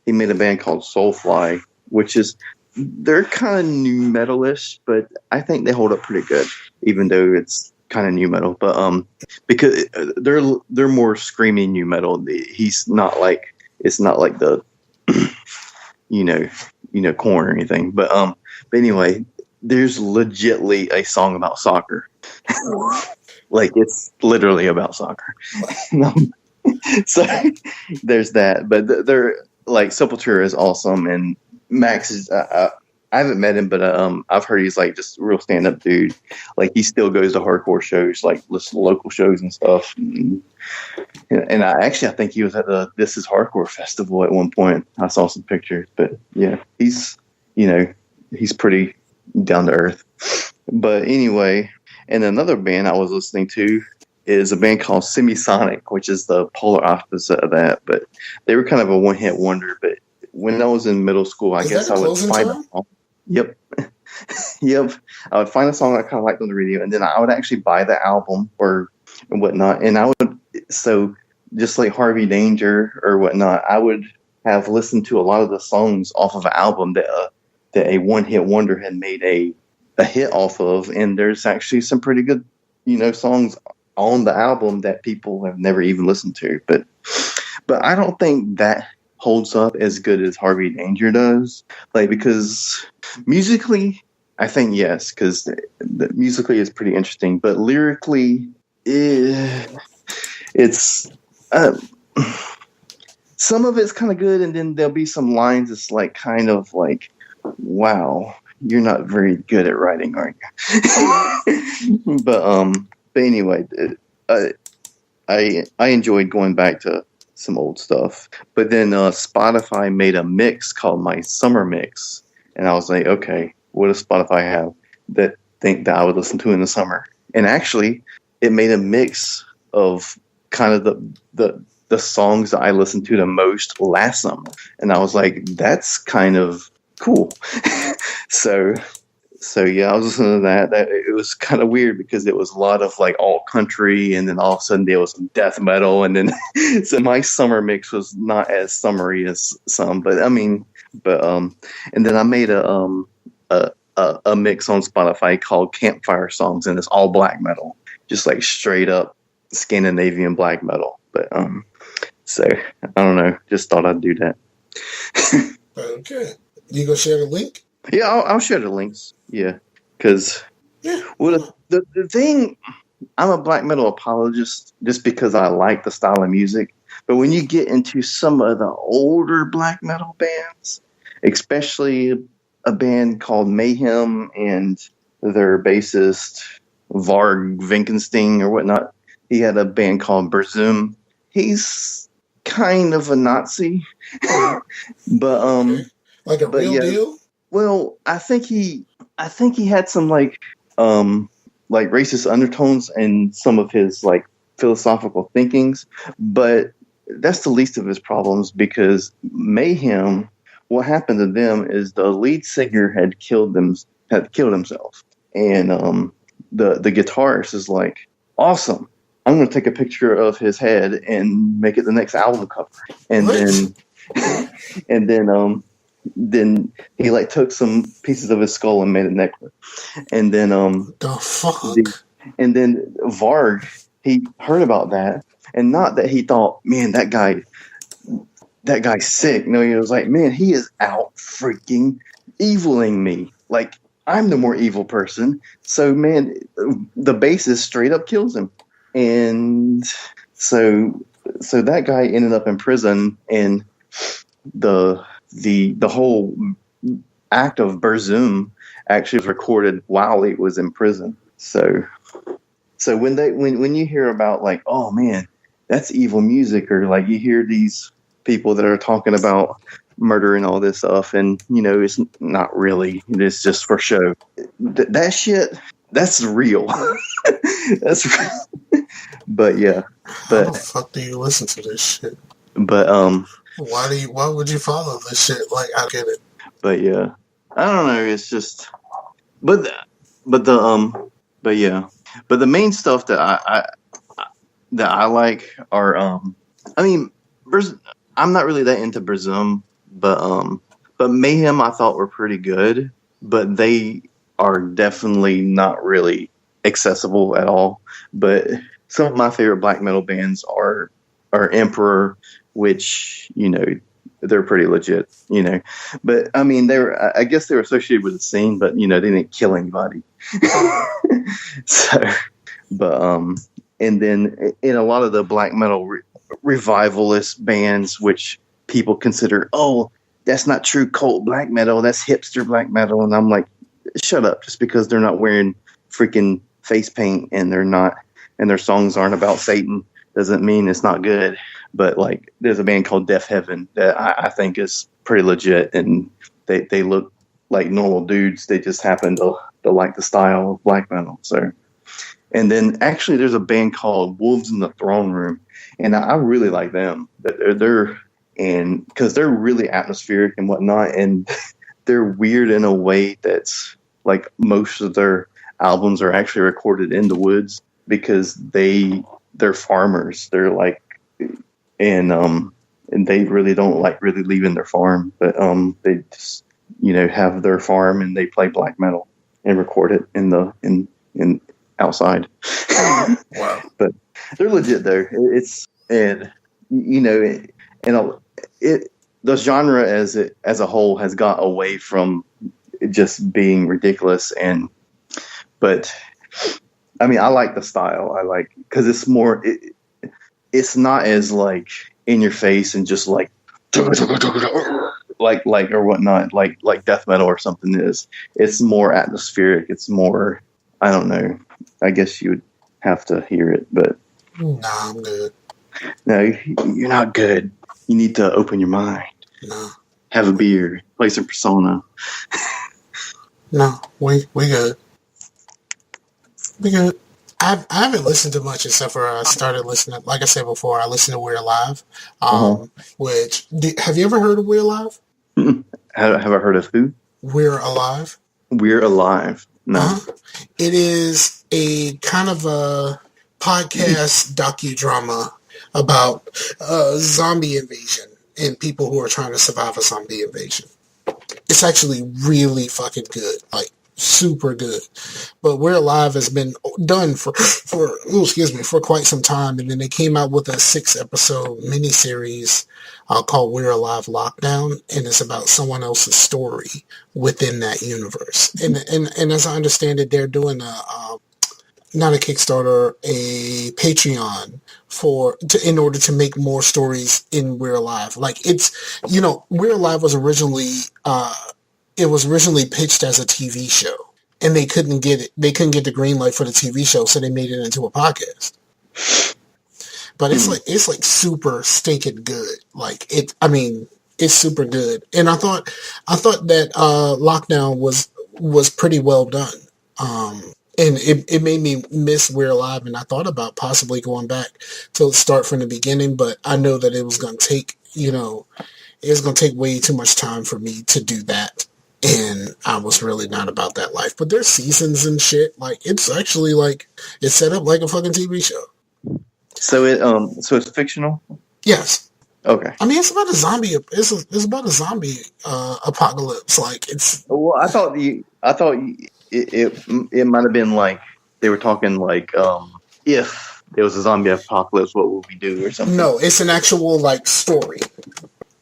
made a band called Soulfly, which is they're kind of new metalish, but I think they hold up pretty good, even though it's kind of new metal. But because they're more screaming new metal. It's not like the Korn or anything. But anyway, there's legitly a song about soccer. Like it's literally about soccer. So there's that. But they're like Sepultura is awesome, and Max is. I haven't met him, but I've heard he's like just a real stand-up dude. Like he still goes to hardcore shows, like listen to local shows and stuff. And I think he was at the This Is Hardcore festival at one point. I saw some pictures, but yeah, he's pretty down to earth. But anyway, and another band I was listening to is a band called Semisonic, which is the polar opposite of that. But they were kind of a one-hit wonder. But when I was in middle school, I guess I would find a song. Yep. Yep. I would find a song I kind of liked on the radio, and then I would actually buy the album or whatnot. And I would, so just like Harvey Danger or whatnot, I would have listened to a lot of the songs off of an album that a one-hit wonder had made a hit off of. And there's actually some pretty good, songs on the album that people have never even listened to. But I don't think that holds up as good as Harvey Danger does. Like, because musically, I think yes, because musically it's pretty interesting, but lyrically, it's some of it's kind of good, and then there'll be some lines that's like kind of like, wow, you're not very good at writing, are you? But anyway, I enjoyed going back to some old stuff. But then Spotify made a mix called my summer mix, and I was like, okay, what does Spotify have that I would listen to in the summer? And actually, it made a mix of kind of the songs that I listened to the most last summer, and I was like, that's kind of cool. So yeah, I was listening to that. It was kind of weird because it was a lot of like all country, and then all of a sudden there was some death metal, and then so my summer mix was not as summery as some, but and then I made a mix on Spotify called Campfire Songs, and it's all black metal, just like straight up Scandinavian black metal. But so I don't know, just thought I'd do that. Okay, you gonna share the link? Yeah, I'll share the links. Yeah, because Yeah. well, the thing, I'm a black metal apologist just because I like the style of music. But when you get into some of the older black metal bands, especially a band called Mayhem and their bassist Varg Vinkenstein or whatnot, he had a band called Berzum. He's kind of a Nazi, but Okay. Like a but real yeah, deal? well, I think he had some like racist undertones in some of his like philosophical thinkings, but that's the least of his problems because Mayhem, what happened to them is the lead singer had killed himself, and the guitarist is like, awesome. I'm going to take a picture of his head and make it the next album cover, and What? then and then he like took some pieces of his skull and made a necklace. And then The the fuck? and then Varg, he heard about that, and not that he thought, man, that guy's sick. No, he was like, man, he is out freaking eviling me. Like I'm the more evil person. So man, the bassist straight up kills him. And so that guy ended up in prison, and the whole act of Berzum actually was recorded while he was in prison. So when you hear about like, oh man, that's evil music, or like you hear these people that are talking about murder and all this stuff, and you know it's not really, it's just for show. That shit, that's real. That's but yeah, How the but fuck do you listen to this shit? but Why would you follow this shit? Like, I get it. but yeah, I don't know. It's just but but the but yeah, but the main stuff that I like are I mean I'm not really that into Brazum, but Mayhem I thought were pretty good, but they are definitely not really accessible at all. But some of my favorite black metal bands are Emperor, which you know they're pretty legit, you know. But I mean, I guess they were associated with the scene, but you know they didn't kill anybody. So, but and then in a lot of the black metal revivalist bands, which people consider, oh, that's not true cult black metal, that's hipster black metal, and I'm like, shut up, just because they're not wearing freaking face paint and they're not, and their songs aren't about Satan doesn't mean it's not good. But like, there's a band called Death Heaven that I think is pretty legit, and they look like normal dudes. They just happen to like the style of black metal. So, and then actually, there's a band called Wolves in the Throne Room, and I really like them. They're and because they're really atmospheric and whatnot, and they're weird in a way that's like most of their albums are actually recorded in the woods because they're farmers. They're like and they really don't like really leaving their farm, but they just have their farm and they play black metal and record it in outside. Wow. But they're legit though. It's and you know it the genre as a whole has got away from just being ridiculous, but I mean I like the style. I like because it's more it's not as like in your face and just like or whatnot like death metal or something is. It's more atmospheric. It's more, I don't know. I guess you would have to hear it, but Nah, I'm good. no, you're not good. You need to open your mind. Nah. Have a beer. Play some Persona. No, we good. We good. I haven't listened to much except for I started listening. Like I said before, I listened to We're Alive. Uh-huh. Have you ever heard of We're Alive? Have I heard of who? We're Alive. We're Alive. No. Uh-huh. It is a kind of a podcast docudrama about zombie invasion and people who are trying to survive a zombie invasion. It's actually really fucking good. Like, super good. But We're Alive has been done for quite some time, and then they came out with a 6-episode miniseries called We're Alive Lockdown, and it's about someone else's story within that universe. And as I understand it, they're doing not a Kickstarter, a Patreon in order to make more stories in We're Alive. Like We're Alive was originally pitched as a TV show, and they couldn't get it. They couldn't get the green light for the TV show, so they made it into a podcast. But it's like super stinking good. Like it. I mean, it's super good. And I thought that Lockdown was pretty well done. And it made me miss We're Alive, and I thought about possibly going back to start from the beginning, but I know that it was going to take, it's going to take way too much time for me to do that. And I was really not about that life. But there's seasons and shit. Like, it's actually like, it's set up like a fucking TV show. So it's fictional? Yes. Okay. I mean, it's about a zombie. It's about a zombie apocalypse. Like, it's. Well, I thought it might have been like they were talking like if there was a zombie apocalypse, what would we do or something? No, it's an actual like story.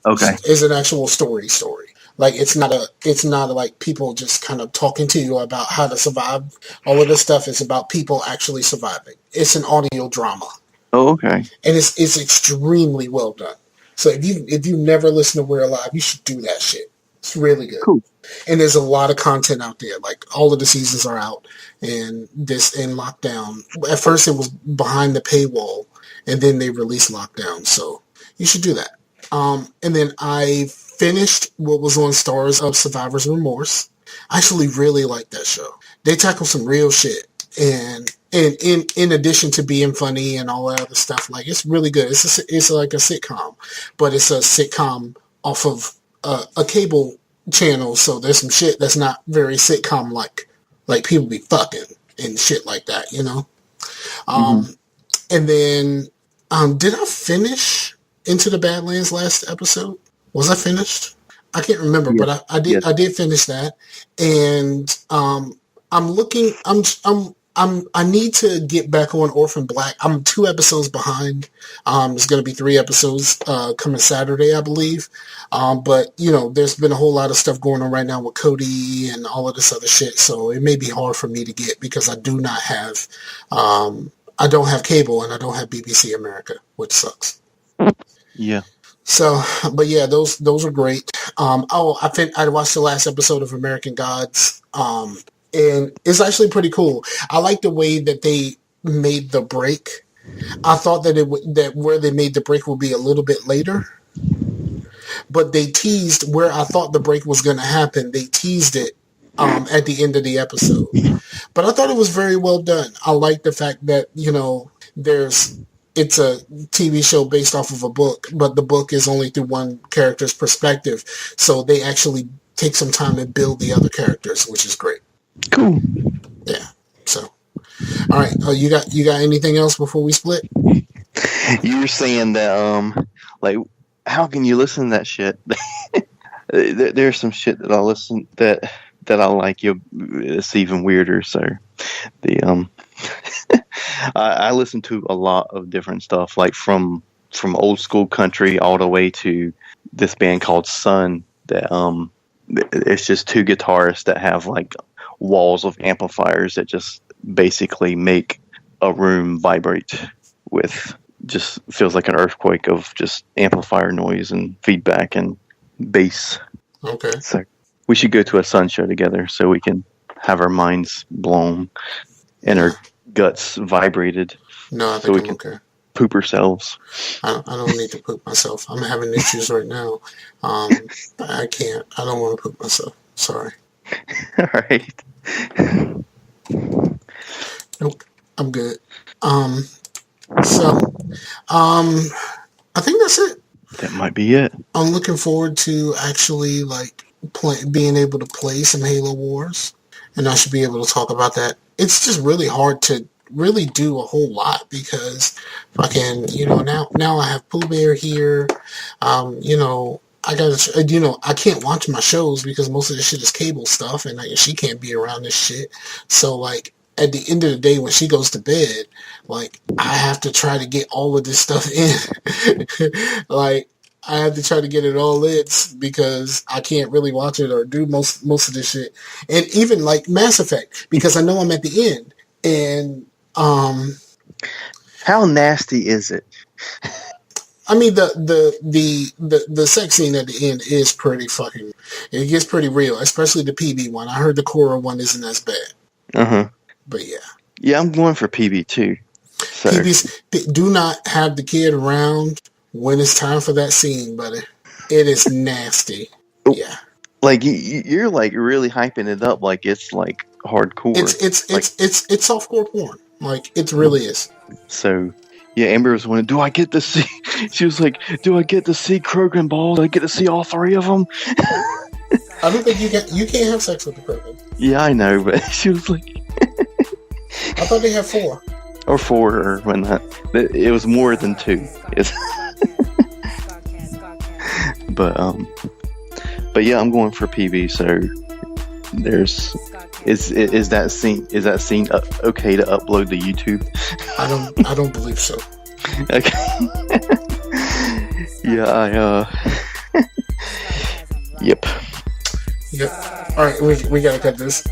Okay. It's an actual story. Like it's not like people just kind of talking to you about how to survive. All of this stuff is about people actually surviving. It's an audio drama. Oh, okay. And it's extremely well done. So if you never listen to We're Alive, you should do that shit. It's really good. Cool. And there's a lot of content out there. Like all of the seasons are out, and this in Lockdown. At first it was behind the paywall, and then they released Lockdown. So you should do that. And then I finished what was on Stars of Survivor's Remorse. I actually really like that show. They tackle some real shit, and in addition to being funny and all that other stuff, like it's really good. It's like a sitcom, but it's a sitcom off of a cable channel. So there's some shit that's not very sitcom like people be fucking and shit like that, And then did I finish Into the Badlands last episode? Was I finished? I can't remember, but I did. Yes. I did finish that, and I need to get back on Orphan Black. I'm 2 episodes behind. There's going to be 3 episodes coming Saturday, I believe. But there's been a whole lot of stuff going on right now with Cody and all of this other shit. So it may be hard for me to get because I do not have. I don't have cable and I don't have BBC America, which sucks. Yeah. So, but yeah, those are great. I watched the last episode of American Gods, and it's actually pretty cool. I like the way that they made the break. I thought that where they made the break would be a little bit later, but they teased where I thought the break was going to happen. They teased it at the end of the episode, but I thought it was very well done. I like the fact that it's a TV show based off of a book, but the book is only through one character's perspective. So they actually take some time to build the other characters, which is great. Cool. Yeah. So, all right. You got anything else before we split? You're saying that, like, how can you listen to that shit? There's some shit that I listen that I like. It's even weirder. So, I listen to a lot of different stuff, like from old school country all the way to this band called Sun. That it's just 2 guitarists that have like walls of amplifiers that just basically make a room vibrate with just feels like an earthquake of just amplifier noise and feedback and bass. Okay. So we should go to a Sun show together so we can have our minds blown and our guts vibrated. No, I think so we can poop ourselves. I don't need to poop myself. I'm having issues right now. I can't. I don't want to poop myself. Sorry. All right. Nope. I'm good. So, I think that's it. That might be it. I'm looking forward to actually being able to play some Halo Wars, and I should be able to talk about that. It's just really hard to really do a whole lot because fucking, now I have Pooh Bear here. I gotta, I can't watch my shows because most of this shit is cable stuff, and she can't be around this shit. So like at the end of the day, when she goes to bed, like I have to try to get all of this stuff in. Like I have to try to get it all in because I can't really watch it or do most of this shit. And even like Mass Effect, because I know I'm at the end, and How nasty is it? I mean, the sex scene at the end is pretty fucking. It gets pretty real, especially the PB one. I heard the Korra one isn't as bad, but yeah, Yeah, I'm going for PB too. So PB's do not have the kid around when it's time for that scene, buddy. It is nasty. Yeah, like you're like really hyping it up like it's like hardcore. Like it's softcore porn. Like it really is. so. Yeah, Amber was wondering, do I get to see? She was like, do I get to see Krogan balls? Do I get to see all three of them? I don't think you can't have sex with the Krogan. Yeah, I know, but she was like, I thought they had 4. or 4 or whatnot. It was more than 2. But yeah, I'm going for PB. So there's is that scene okay to upload to YouTube? I don't believe so. Okay. Yeah, Yep. Yep. All right, we gotta cut this.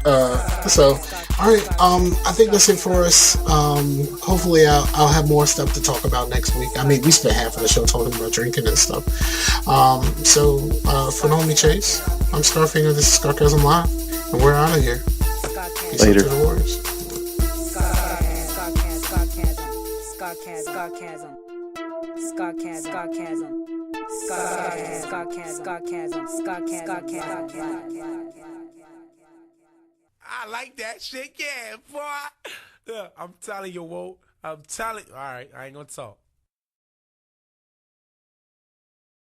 So, all right. I think that's it for us. Hopefully, I'll have more stuff to talk about next week. I mean, we spent half of the show talking about drinking and stuff. So, for Naomi Chase, I'm Starfinger. This is Sarcasm Live, and we're out of here. Peace out to the Warriors. I like that shit, yeah, boy. Yeah, I'm telling you, Whoa. I'm telling. All right, I ain't gonna talk.